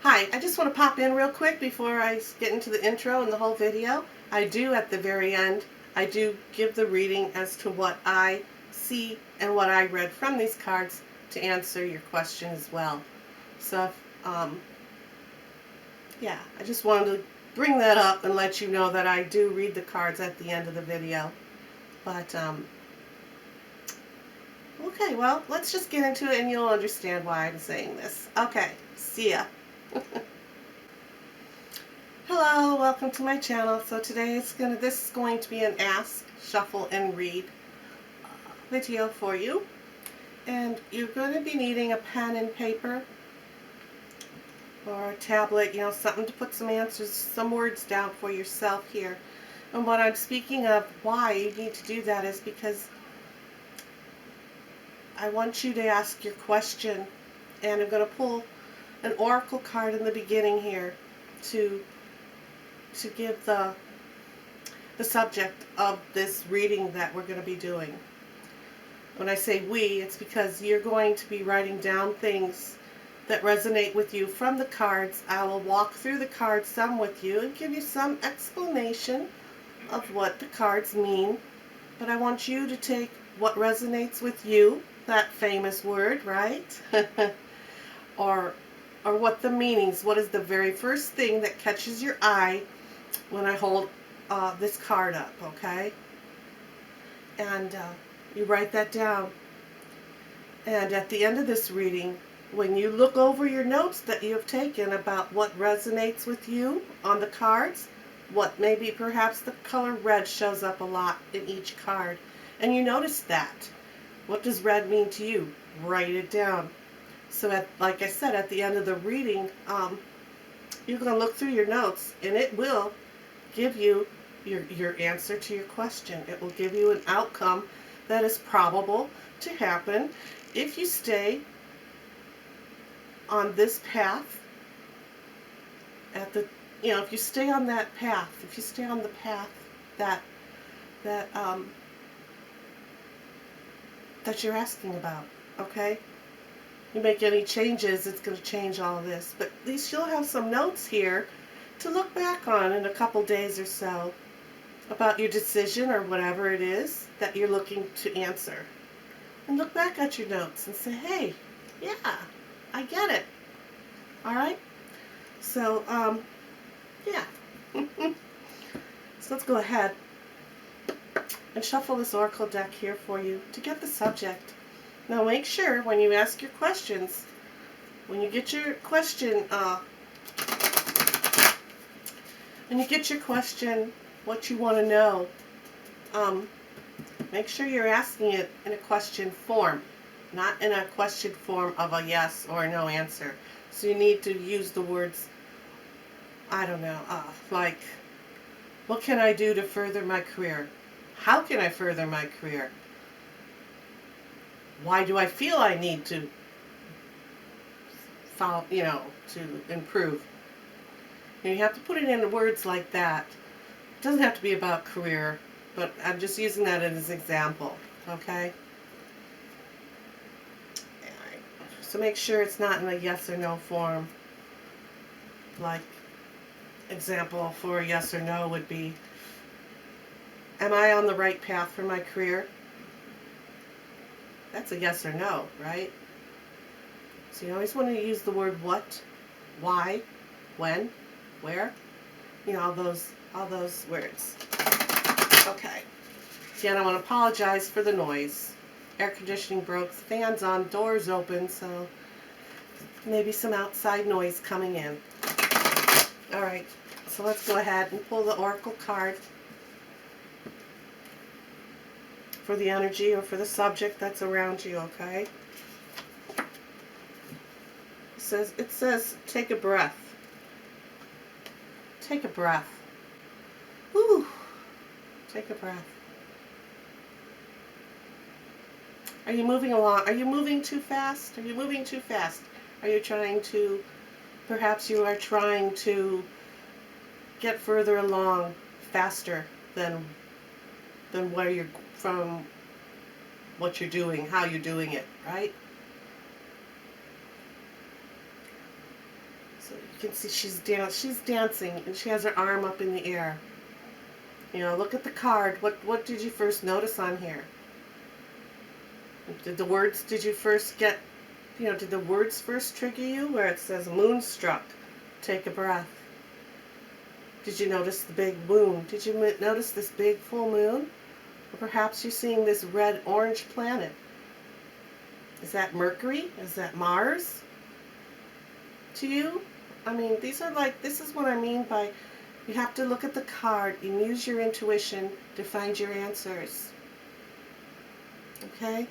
Hi, I just want to pop in real quick before I get into the intro and the whole video. I do at the very end, I do give the reading as to what I see and what I read from these cards to answer your question as well. So, yeah, I just wanted to bring that up and let you know that I do read the cards at the end of the video. But, okay, well, let's just get into it and you'll understand why I'm saying this. Okay, see ya. Hello, welcome to my channel. So today this is going to be an ask, shuffle, and read video for you. And you're going to be needing a pen and paper or a tablet, something to put some answers, some words down for yourself here. And what I'm speaking of, why you need to do that is because I want you to ask your question. And I'm going to pull an oracle card in the beginning here to give the subject of this reading that we're going to be doing. When I say we, it's because you're going to be writing down things that resonate with you from the cards. I will walk through the cards some with you and give you some explanation of what the cards mean. But I want you to take what resonates with you, that famous word, right? or what the meanings, what is the very first thing that catches your eye when I hold this card up, okay? And you write that down. And at the end of this reading, when you look over your notes that you have taken about what resonates with you on the cards, what maybe perhaps the color red shows up a lot in each card, and you notice that. What does red mean to you? Write it down. So like I said, at the end of the reading, you're going to look through your notes, and it will give you your answer to your question. It will give you an outcome that is probable to happen if you stay on this path if you stay on that path, if you stay on the path that you're asking about, okay? You make any changes, it's going to change all of this. But at least you'll have some notes here to look back on in a couple days or so about your decision or whatever it is that you're looking to answer. And look back at your notes and say, hey, yeah, I get it. All right? So, yeah. So let's go ahead and shuffle this oracle deck here for you to get the subject. Now make sure when you ask your questions, when you get your question, what you want to know, make sure you're asking it in a question form, not in a question form of a yes or no answer. So you need to use the words, I don't know, like, what can I do to further my career? How can I further my career? Why do I feel I need to follow, to improve? And you have to put it into words like that. It doesn't have to be about career, but I'm just using that as an example, okay? So make sure it's not in a yes or no form. Like, example for a yes or no would be, am I on the right path for my career? That's a yes or no, right? So you always want to use the word what, why, when, where, all those words. Okay. Again, I want to apologize for the noise. Air conditioning broke, fans on, doors open, so maybe some outside noise coming in. All right, so let's go ahead and pull the oracle card for the energy or for the subject that's around you, okay? It says, take a breath. Take a breath. Whew. Take a breath. Are you moving along? Are you moving too fast? Are you moving too fast? Are you trying to, perhaps you are trying to get further along faster than where you're from, what you're doing, how you're doing it, right? So you can see she's dancing, and she has her arm up in the air. You know, look at the card. What did you first notice on here? Did you first get, did the words first trigger you? Where it says moonstruck, take a breath. Did you notice the big moon? Did you notice this big full moon? Or perhaps you're seeing this red-orange planet. Is that Mercury? Is that Mars? To you? I mean, this is what I mean by you have to look at the card and use your intuition to find your answers. Okay?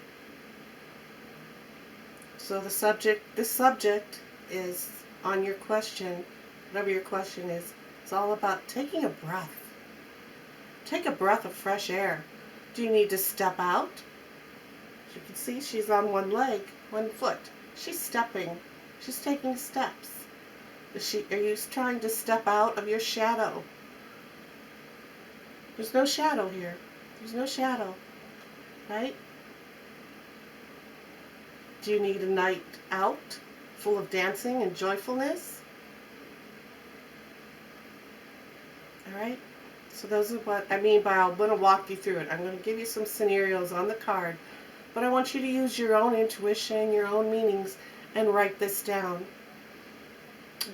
So this subject is on your question, whatever your question is. It's all about taking a breath. Take a breath of fresh air. Do you need to step out? As you can see, she's on one leg, one foot. She's stepping. She's taking steps. Are you trying to step out of your shadow? There's no shadow here. There's no shadow. Right? Do you need a night out full of dancing and joyfulness? Alright, so those are what I mean by I'm going to walk you through it. I'm going to give you some scenarios on the card, but I want you to use your own intuition, your own meanings, and write this down.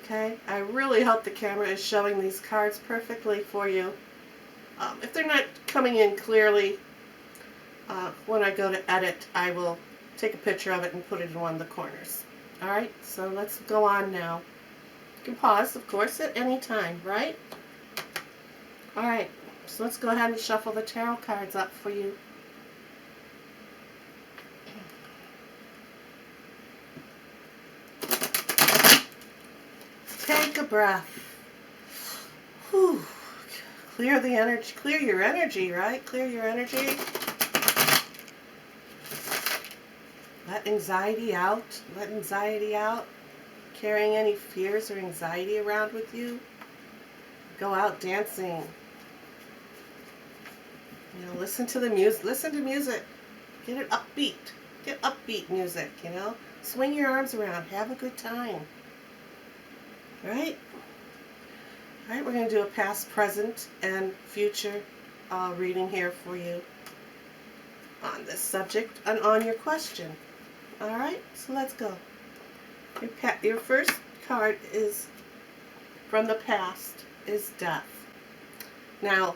Okay? I really hope the camera is showing these cards perfectly for you. If they're not coming in clearly, when I go to edit, I will take a picture of it and put it in one of the corners. Alright, so let's go on now. You can pause, of course, at any time, right? Alright, so let's go ahead and shuffle the tarot cards up for you. Take a breath. Whew. Clear the energy, clear your energy, right? Clear your energy. Let anxiety out. Let anxiety out. Carrying any fears or anxiety around with you. Go out dancing. Listen to the music. Listen to music. Get it upbeat. Get upbeat music, Swing your arms around. Have a good time. Alright? Alright, we're going to do a past, present, and future reading here for you on this subject and on your question. Alright, so let's go. Your first card is from the past is death. Now,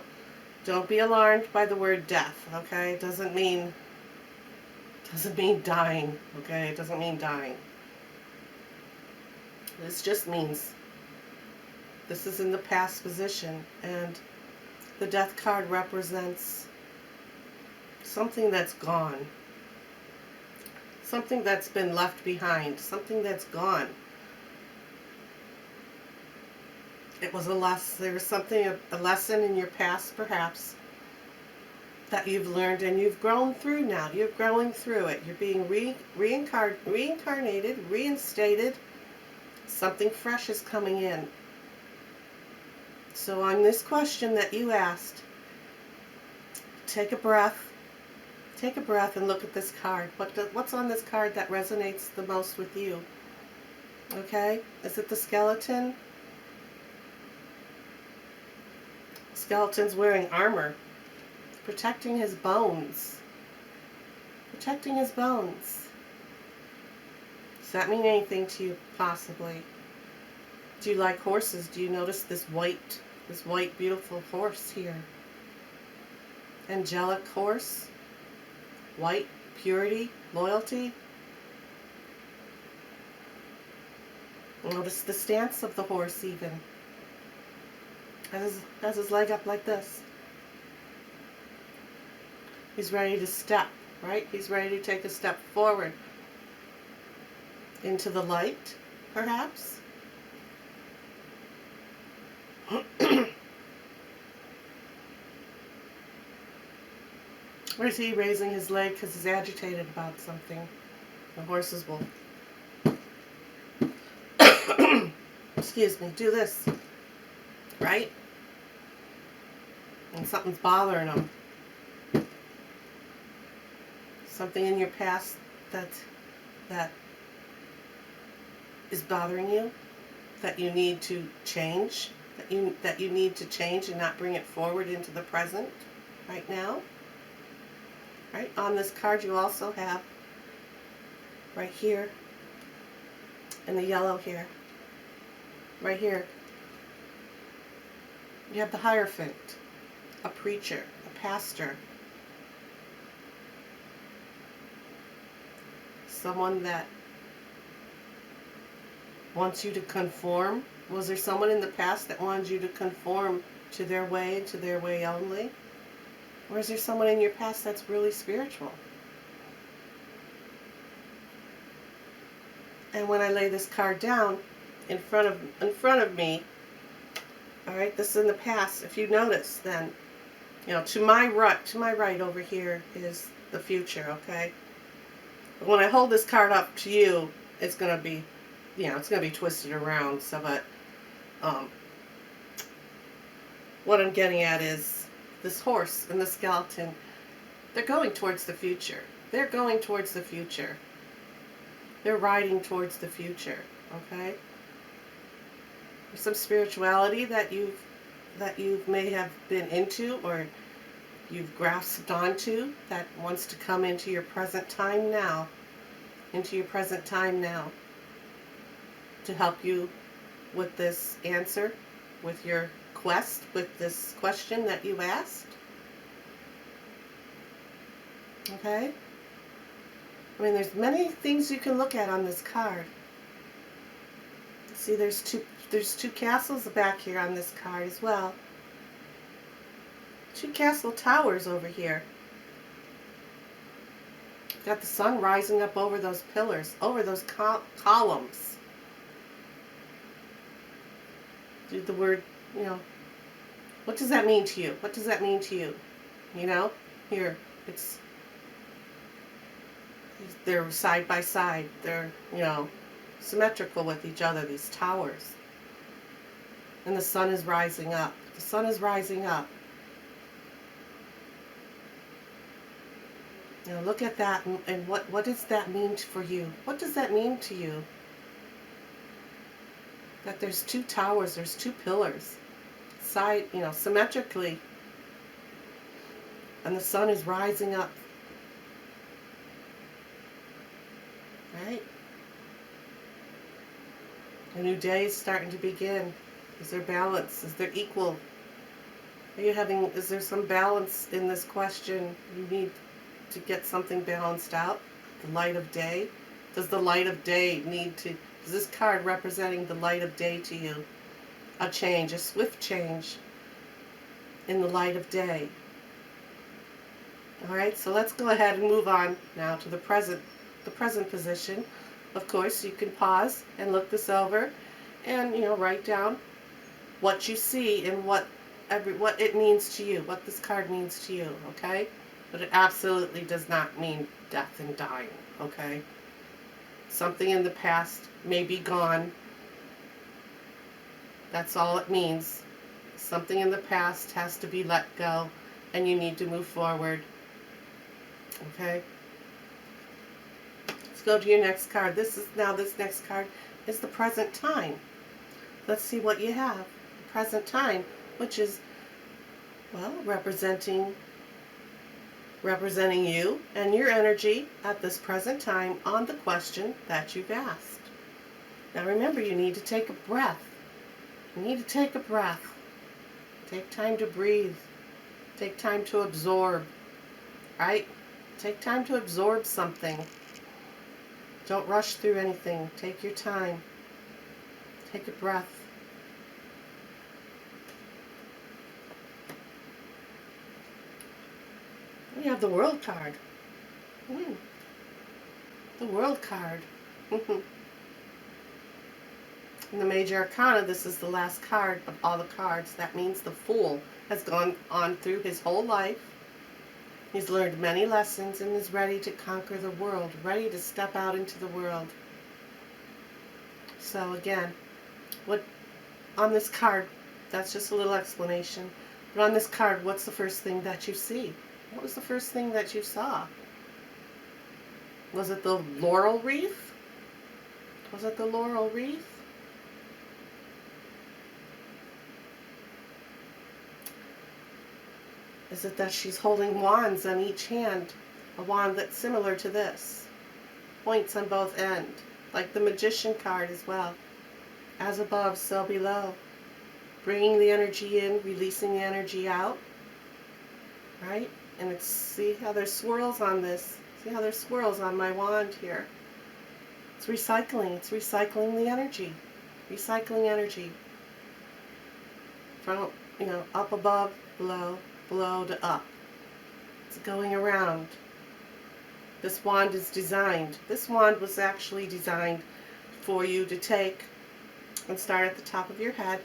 don't be alarmed by the word death, okay? It doesn't mean dying, okay? It doesn't mean dying. This just means this is in the past position, and the death card represents something that's gone. Something that's been left behind. Something that's gone. It was there was a lesson in your past, perhaps, that you've learned and you've grown through now. You're growing through it. You're being reincarnated, reinstated. Something fresh is coming in. So on this question that you asked, take a breath. Take a breath and look at this card. What's on this card that resonates the most with you? Okay? Is it the skeleton? Skeleton's wearing armor, protecting his bones. Protecting his bones. Does that mean anything to you, possibly? Do you like horses? Do you notice this white beautiful horse here? Angelic horse? White, purity, loyalty. Notice the stance of the horse even. Has his leg up like this. He's ready to step, right? He's ready to take a step forward. Into the light, perhaps. Or is he raising his leg because he's agitated about something? The horses will, excuse me, do this, right? And something's bothering them. Something in your past that is bothering you. that you need to change, that you need to change and not bring it forward into the present right now. Right? On this card you also have right here in the yellow here, right here, you have the Hierophant, a preacher, a pastor, someone that wants you to conform. Was there someone in the past that wanted you to conform to their way and to their way only? Or is there someone in your past that's really spiritual? And when I lay this card down in front of me, all right, this is in the past. If you notice, then, you know, to my right over here is the future, okay? But when I hold this card up to you, it's going to be, you know, it's going to be twisted around. So, but what I'm getting at is this horse and the skeleton, they're going towards the future. They're going towards the future. They're riding towards the future, okay? There's some spirituality that you may have been into or you've grasped onto that wants to come into your present time now, to help you with this answer, with your quest, with this question that you asked. Okay? I mean, there's many things you can look at on this card. See, there's two castles back here on this card as well. Two castle towers over here. Got the sun rising up over those pillars, over those columns. Do the word, you know, what does that mean to you? What does that mean to you? You know, here, they're side by side. They're, you know, symmetrical with each other, these towers. And the sun is rising up. The sun is rising up. You know, look at that, and what does that mean for you? What does that mean to you? That there's two towers, there's two pillars, side, you know, symmetrically, and the sun is rising up. Right? A new day is starting to begin. Is there balance? Is there equal? Is there some balance in this question? You need to get something balanced out. The light of day. Does the light of day is this card representing the light of day to you? A change, a swift change in the light of day. Alright, so let's go ahead and move on now to the present position. Of course, you can pause and look this over and, you know, write down what you see and what it means to you, what this card means to you, okay? But it absolutely does not mean death and dying, okay? Something in the past may be gone. That's all it means. Something in the past has to be let go, and you need to move forward, okay? Let's go to your next card. This next card is the present time. Let's see what you have. The present time, which is, well, representing you and your energy at this present time on the question that you've asked. Now remember, you need to take a breath. You need to take a breath. Take time to breathe. Take time to absorb. Right? Take time to absorb something. Don't rush through anything. Take your time. Take a breath. We have the World card. The World card. In the Major Arcana, this is the last card of all the cards. That means the Fool has gone on through his whole life. He's learned many lessons and is ready to conquer the world, ready to step out into the world. So again, on this card, that's just a little explanation. But on this card, what's the first thing that you see? What was the first thing that you saw? Was it the laurel wreath? Was it the laurel wreath? is it that she's holding wands on each hand, a wand that's similar to this, points on both ends, like the Magician card as well. As above, so below. Bringing the energy in, releasing the energy out, right? And it's, see how there's swirls on this. See how there's swirls on my wand here. It's recycling. It's recycling the energy. Recycling energy. From, up above, below, below to up. It's going around. This wand is designed. This wand was actually designed for you to take and start at the top of your head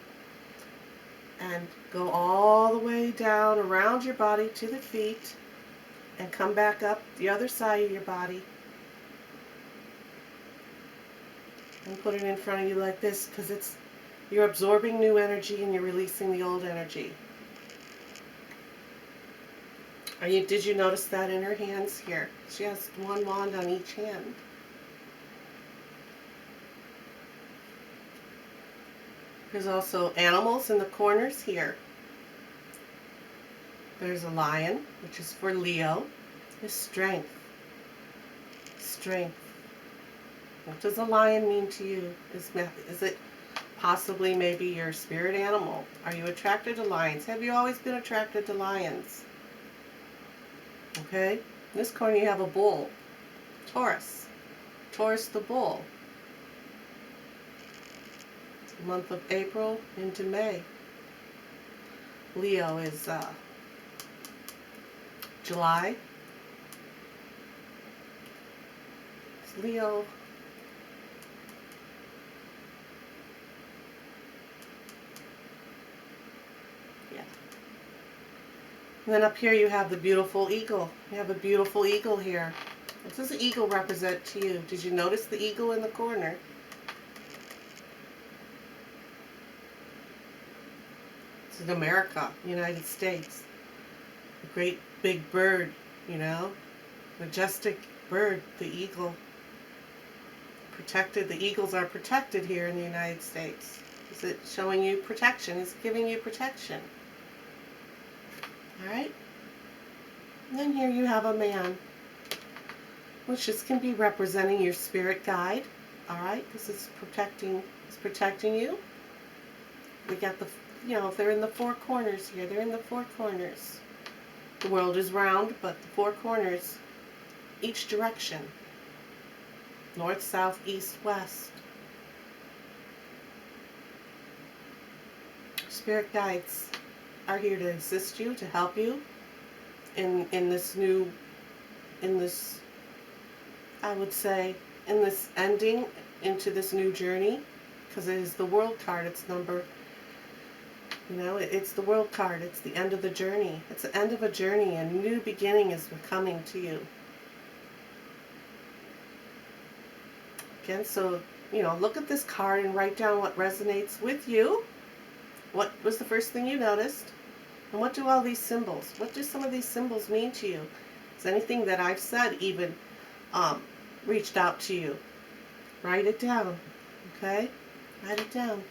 and go all the way down around your body to the feet and come back up the other side of your body and put it in front of you like this, because you're absorbing new energy and you're releasing the old energy. Did you notice that in her hands here? She has one wand on each hand. There's also animals in the corners here. There's a lion, which is for Leo. Is strength. Strength. What does a lion mean to you? Is it possibly maybe your spirit animal? Are you attracted to lions? Have you always been attracted to lions? Okay. In this corner you have a bull. Taurus. Taurus the bull. Month of April into May. Leo is July. It's Leo. Yeah. And then up here you have the beautiful eagle. You have a beautiful eagle here. What does the eagle represent to you? Did you notice the eagle in the corner? In America, United States. A great big bird, majestic bird, the eagle. Protected, the eagles are protected here in the United States. Is it showing you protection? It's giving you protection. Alright? And then here you have a man, which just can be representing your spirit guide. Alright? This is protecting you. We got the they're in the four corners here. They're in the four corners. The world is round, but the four corners, each direction. North, south, east, west. Spirit guides are here to assist you, to help you in this I would say, in this ending into this new journey, because it is the world card. It's number, it's the world card. It's the end of the journey. It's the end of a journey. A new beginning is coming to you. Again, so, look at this card and write down what resonates with you. What was the first thing you noticed? And what do all these symbols, what do some of these symbols mean to you? Is anything that I've said even reached out to you? Write it down, okay? Write it down.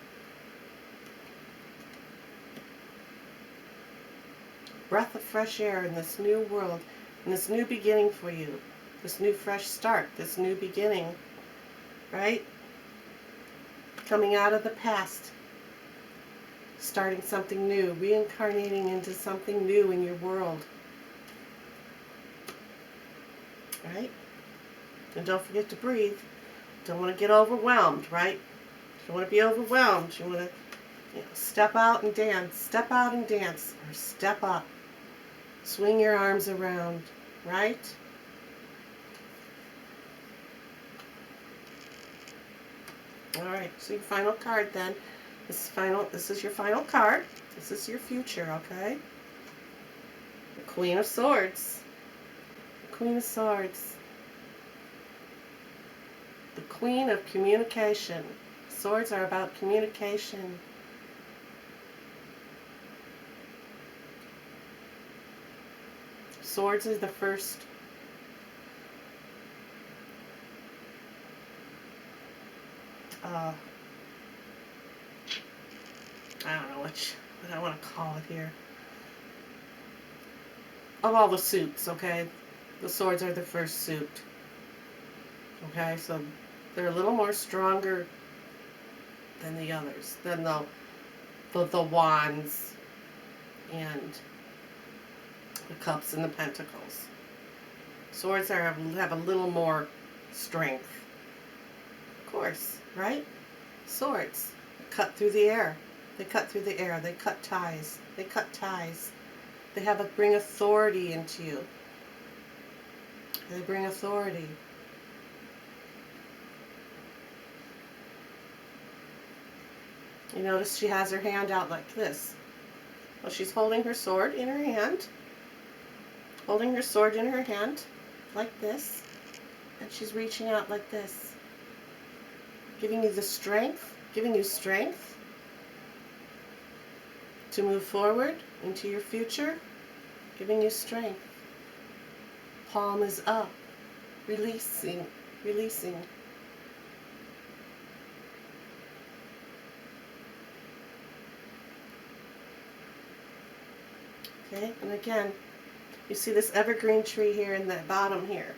Breath of fresh air in this new world, in this new beginning for you, this new fresh start, this new beginning, right? Coming out of the past, starting something new, reincarnating into something new in your world, right? And don't forget to breathe. Don't want to get overwhelmed, right? Don't want to be overwhelmed. You want to step out and dance. Step out and dance, or step up. Swing your arms around, right? All right, so your final card then. This is your final card. This is your future, okay? The Queen of Swords. The Queen of Swords. The Queen of Communication. Swords are about communication. Swords is the first I don't know what I want to call it here. of all the suits, okay? The swords are the first suit. Okay, so they're a little more stronger than the others, than the wands and the cups and the pentacles. Swords have a little more strength. Of course, right? Swords cut through the air. They cut through the air. They cut ties. They cut ties. They bring authority into you. They bring authority. You notice she has her hand out like this. Well, she's holding her sword in her hand. Holding her sword in her hand like this. And she's reaching out like this. Giving you the strength. Giving you strength to move forward into your future. Giving you strength. Palm is up. Releasing. Releasing. Okay, and again, you see this evergreen tree here in the bottom here.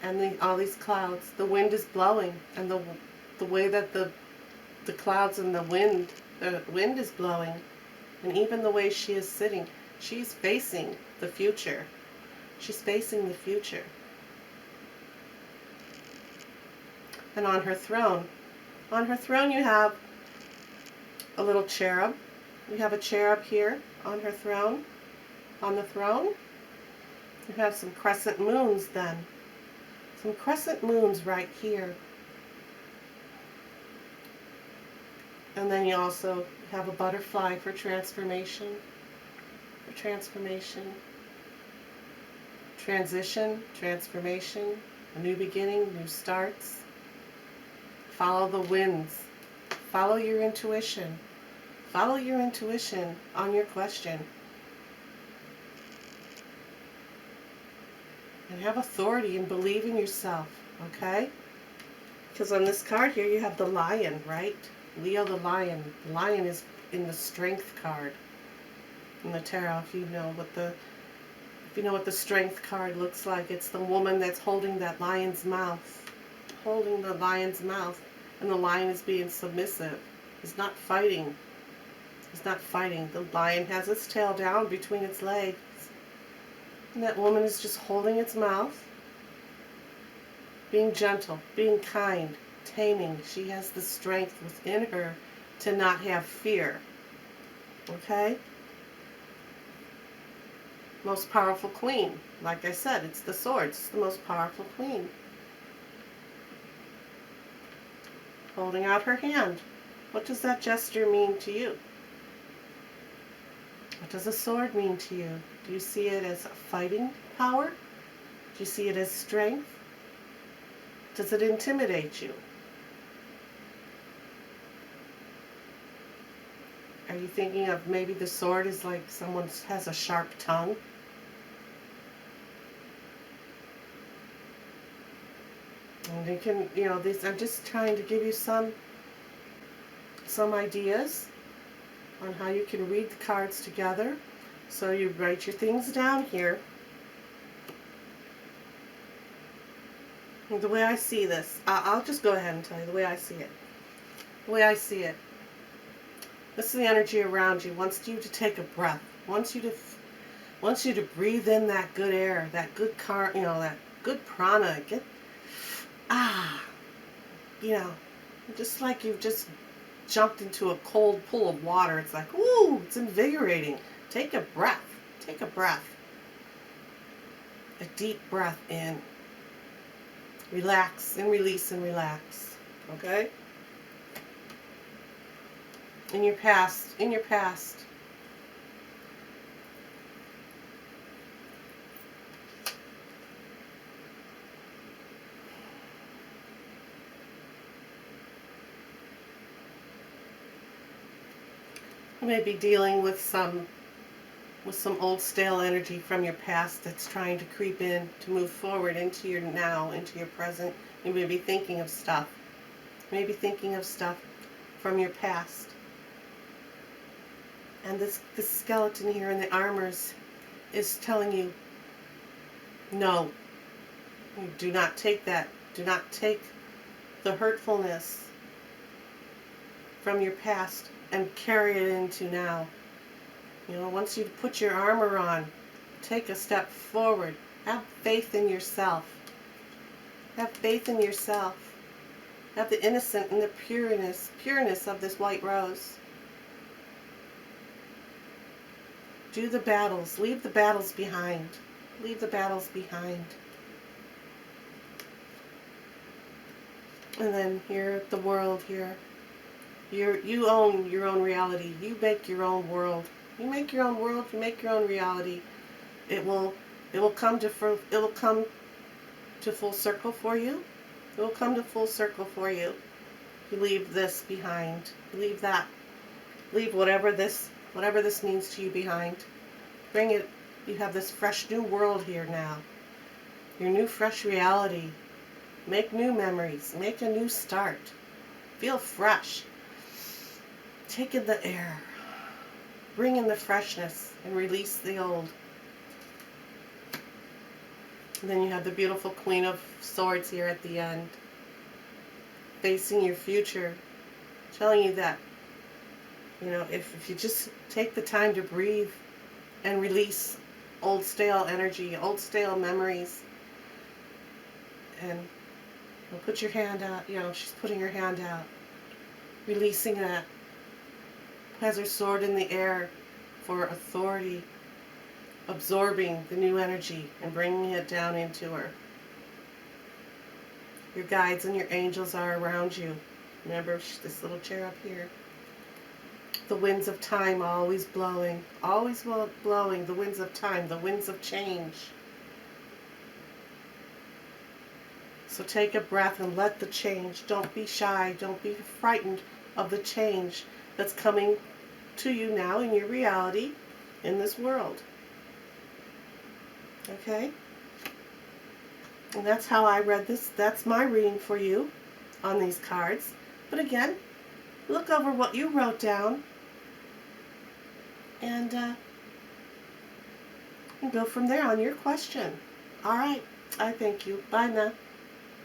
And all these clouds. The wind is blowing, and the way that the clouds and the wind is blowing, and even the way she is sitting, she's facing the future. She's facing the future. And on her throne you have a little cherub. You have a cherub here on her throne. On the throne, you have some crescent moons then. Some crescent moons right here. And then you also have a butterfly for transformation. For transformation. Transition, transformation, a new beginning, new starts. Follow the winds. Follow your intuition. Follow your intuition on your question. And have authority and believe in yourself, okay? Because on this card here you have the lion, right? Leo the lion. The lion is in the strength card in the tarot. If you know what the strength card looks like, it's the woman that's holding that lion's mouth. Holding the lion's mouth. And the lion is being submissive. He's not fighting. He's not fighting. The lion has its tail down between its legs. And that woman is just holding its mouth. Being gentle. Being kind. Taming. She has the strength within her to not have fear. Okay? Most powerful queen. Like I said, it's the swords. It's the most powerful queen. Holding out her hand. What does that gesture mean to you? What does a sword mean to you? Do you see it as fighting power? Do you see it as strength? Does it intimidate you? Are you thinking of maybe the sword is like someone has a sharp tongue? And you can, I'm just trying to give you some ideas on how you can read the cards together. So you write your things down here. And the way I see this, I'll just go ahead and tell you the way I see it. The way I see it. This is the energy around you. Wants you to take a breath. Wants you to breathe in that good air, that good that good prana. Just like you've just jumped into a cold pool of water. It's like, ooh, it's invigorating. Take a breath. Take a breath. A deep breath in. Relax and release and relax. Okay? In your past. You may be dealing with some old stale energy from your past that's trying to creep in to move forward into your now, into your present. You may be thinking of stuff. You may be thinking of stuff from your past. And this skeleton here in the armors, is telling you, no, do not take that. Do not take the hurtfulness from your past and carry it into now. Once you put your armor on, take a step forward. Have faith in yourself. Have faith in yourself. Have the innocent and the pureness of this white rose. Do the battles. Leave the battles behind. Leave the battles behind. And then here, the world here. You own your own reality. You make your own world. You make your own world. You make your own reality. It will come to full circle for you. It will come to full circle for you. You leave this behind. You leave that. Leave whatever this means to you behind. Bring it. You have this fresh new world here now. Your new fresh reality. Make new memories. Make a new start. Feel fresh. Take in the air. Bring in the freshness and release the old. And then you have the beautiful Queen of Swords here at the end. Facing your future. Telling you that, if you just take the time to breathe and release old stale energy, old stale memories, and put your hand out, she's putting her hand out, releasing that, has her sword in the air for authority, absorbing the new energy and bringing it down into her. Your guides and your angels are around you. Remember this little chair up here. The winds of time always blowing, the winds of time, the winds of change. So take a breath and let the change. Don't be shy. Don't be frightened of the change that's coming to you now in your reality in this world. Okay? And that's how I read this. That's my reading for you on these cards. But again, look over what you wrote down and go from there on your question. All right. I thank you. Bye now.